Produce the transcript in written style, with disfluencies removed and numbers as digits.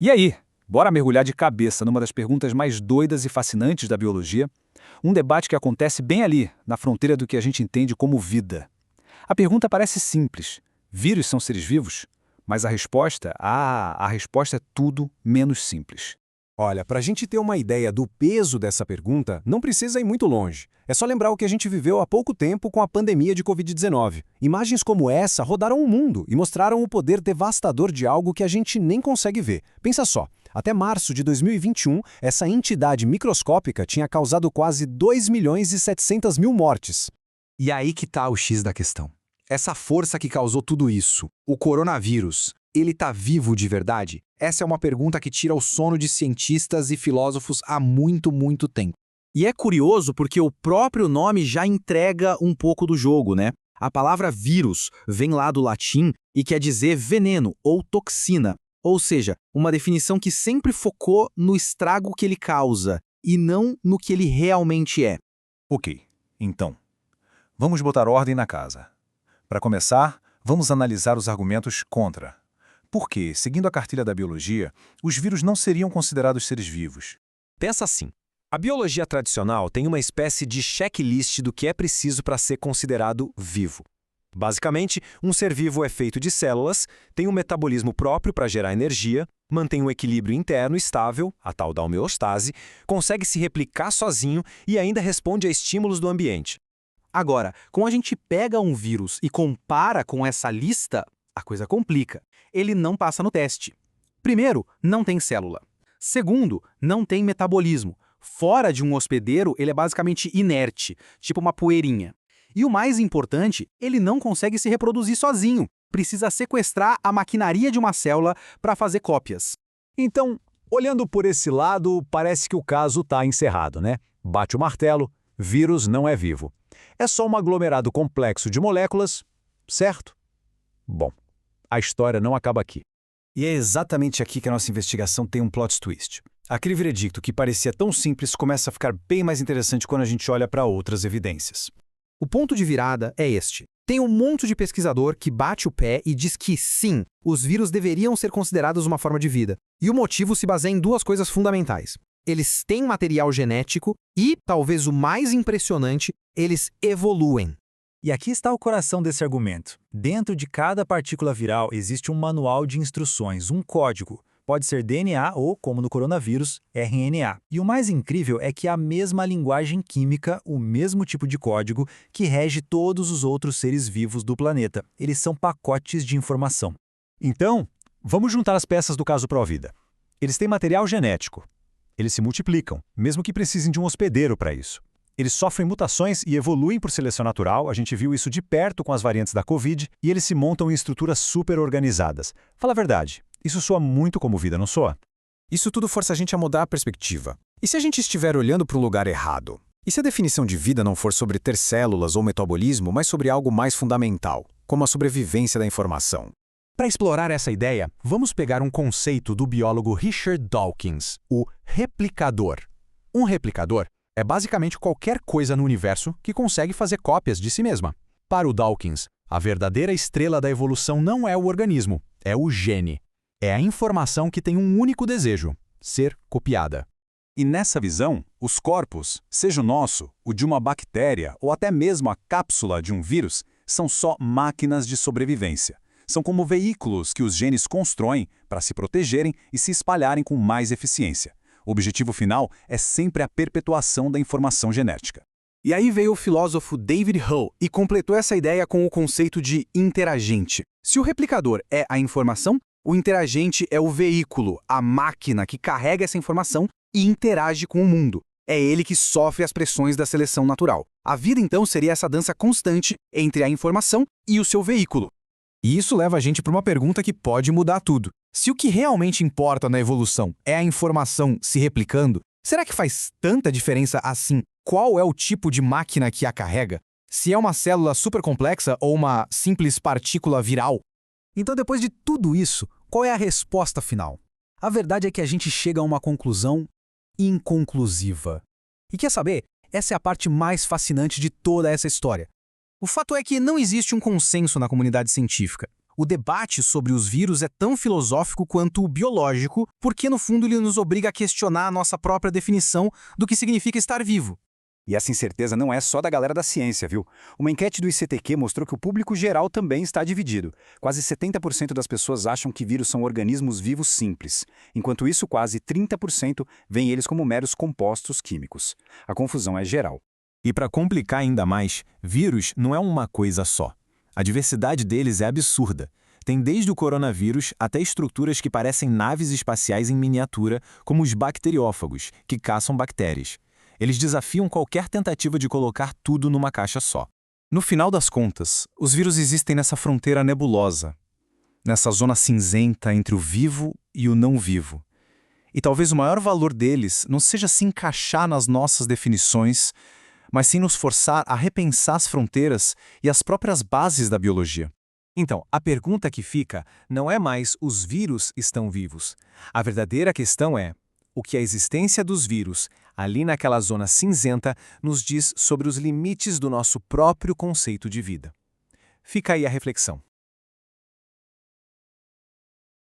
E aí, bora mergulhar de cabeça numa das perguntas mais doidas e fascinantes da biologia? Um debate que acontece bem ali, na fronteira do que a gente entende como vida. A pergunta parece simples: vírus são seres vivos? Mas a resposta é tudo menos simples. Olha, para a gente ter uma ideia do peso dessa pergunta, não precisa ir muito longe. É só lembrar o que a gente viveu há pouco tempo com a pandemia de Covid-19. Imagens como essa rodaram o mundo e mostraram o poder devastador de algo que a gente nem consegue ver. Pensa só, até março de 2021, essa entidade microscópica tinha causado quase 2.700.000 mortes. E aí que tá o X da questão. Essa força que causou tudo isso, o coronavírus, ele tá vivo de verdade? Essa é uma pergunta que tira o sono de cientistas e filósofos há muito, muito tempo. E é curioso porque o próprio nome já entrega um pouco do jogo, né? A palavra vírus vem lá do latim e quer dizer veneno ou toxina, ou seja, uma definição que sempre focou no estrago que ele causa e não no que ele realmente é. Ok, então, vamos botar ordem na casa. Para começar, vamos analisar os argumentos contra. Por que, seguindo a cartilha da biologia, os vírus não seriam considerados seres vivos? Pensa assim. A biologia tradicional tem uma espécie de checklist do que é preciso para ser considerado vivo. Basicamente, um ser vivo é feito de células, tem um metabolismo próprio para gerar energia, mantém um equilíbrio interno estável, a tal da homeostase, consegue se replicar sozinho e ainda responde a estímulos do ambiente. Agora, quando a gente pega um vírus e compara com essa lista, a coisa complica. Ele não passa no teste. Primeiro, não tem célula. Segundo, não tem metabolismo. Fora de um hospedeiro, ele é basicamente inerte, tipo uma poeirinha. E o mais importante, ele não consegue se reproduzir sozinho. Precisa sequestrar a maquinaria de uma célula para fazer cópias. Então, olhando por esse lado, parece que o caso está encerrado, né? Bate o martelo, vírus não é vivo. É só um aglomerado complexo de moléculas, certo? Bom, a história não acaba aqui. E é exatamente aqui que a nossa investigação tem um plot twist. Aquele veredicto que parecia tão simples começa a ficar bem mais interessante quando a gente olha para outras evidências. O ponto de virada é este. Tem um monte de pesquisador que bate o pé e diz que sim, os vírus deveriam ser considerados uma forma de vida. E o motivo se baseia em duas coisas fundamentais. Eles têm material genético e, talvez o mais impressionante, eles evoluem. E aqui está o coração desse argumento. Dentro de cada partícula viral existe um manual de instruções, um código. Pode ser DNA ou, como no coronavírus, RNA. E o mais incrível é que é a mesma linguagem química, o mesmo tipo de código, que rege todos os outros seres vivos do planeta. Eles são pacotes de informação. Então, vamos juntar as peças do caso pró-vida. Eles têm material genético. Eles se multiplicam, mesmo que precisem de um hospedeiro para isso. Eles sofrem mutações e evoluem por seleção natural, a gente viu isso de perto com as variantes da Covid, e eles se montam em estruturas super organizadas. Fala a verdade, isso soa muito como vida, não soa? Isso tudo força a gente a mudar a perspectiva. E se a gente estiver olhando para o lugar errado? E se a definição de vida não for sobre ter células ou metabolismo, mas sobre algo mais fundamental, como a sobrevivência da informação? Para explorar essa ideia, vamos pegar um conceito do biólogo Richard Dawkins, o replicador. Um replicador é basicamente qualquer coisa no universo que consegue fazer cópias de si mesma. Para o Dawkins, a verdadeira estrela da evolução não é o organismo, é o gene. É a informação que tem um único desejo: ser copiada. E nessa visão, os corpos, seja o nosso, o de uma bactéria ou até mesmo a cápsula de um vírus, são só máquinas de sobrevivência. São como veículos que os genes constroem para se protegerem e se espalharem com mais eficiência. O objetivo final é sempre a perpetuação da informação genética. E aí veio o filósofo David Hull e completou essa ideia com o conceito de interagente. Se o replicador é a informação, o interagente é o veículo, a máquina que carrega essa informação e interage com o mundo. É ele que sofre as pressões da seleção natural. A vida, então, seria essa dança constante entre a informação e o seu veículo. E isso leva a gente para uma pergunta que pode mudar tudo. Se o que realmente importa na evolução é a informação se replicando, será que faz tanta diferença assim qual é o tipo de máquina que a carrega? Se é uma célula supercomplexa ou uma simples partícula viral? Então, depois de tudo isso, qual é a resposta final? A verdade é que a gente chega a uma conclusão inconclusiva. E quer saber? Essa é a parte mais fascinante de toda essa história. O fato é que não existe um consenso na comunidade científica. O debate sobre os vírus é tão filosófico quanto o biológico, porque no fundo ele nos obriga a questionar a nossa própria definição do que significa estar vivo. E essa incerteza não é só da galera da ciência, viu? Uma enquete do ICTQ mostrou que o público geral também está dividido. Quase 70% das pessoas acham que vírus são organismos vivos simples. Enquanto isso, quase 30% veem eles como meros compostos químicos. A confusão é geral. E para complicar ainda mais, vírus não é uma coisa só. A diversidade deles é absurda. Tem desde o coronavírus até estruturas que parecem naves espaciais em miniatura, como os bacteriófagos, que caçam bactérias. Eles desafiam qualquer tentativa de colocar tudo numa caixa só. No final das contas, os vírus existem nessa fronteira nebulosa, nessa zona cinzenta entre o vivo e o não vivo. E talvez o maior valor deles não seja se encaixar nas nossas definições, mas sim nos forçar a repensar as fronteiras e as próprias bases da biologia. Então, a pergunta que fica não é mais os vírus estão vivos. A verdadeira questão é o que a existência dos vírus, ali naquela zona cinzenta, nos diz sobre os limites do nosso próprio conceito de vida. Fica aí a reflexão.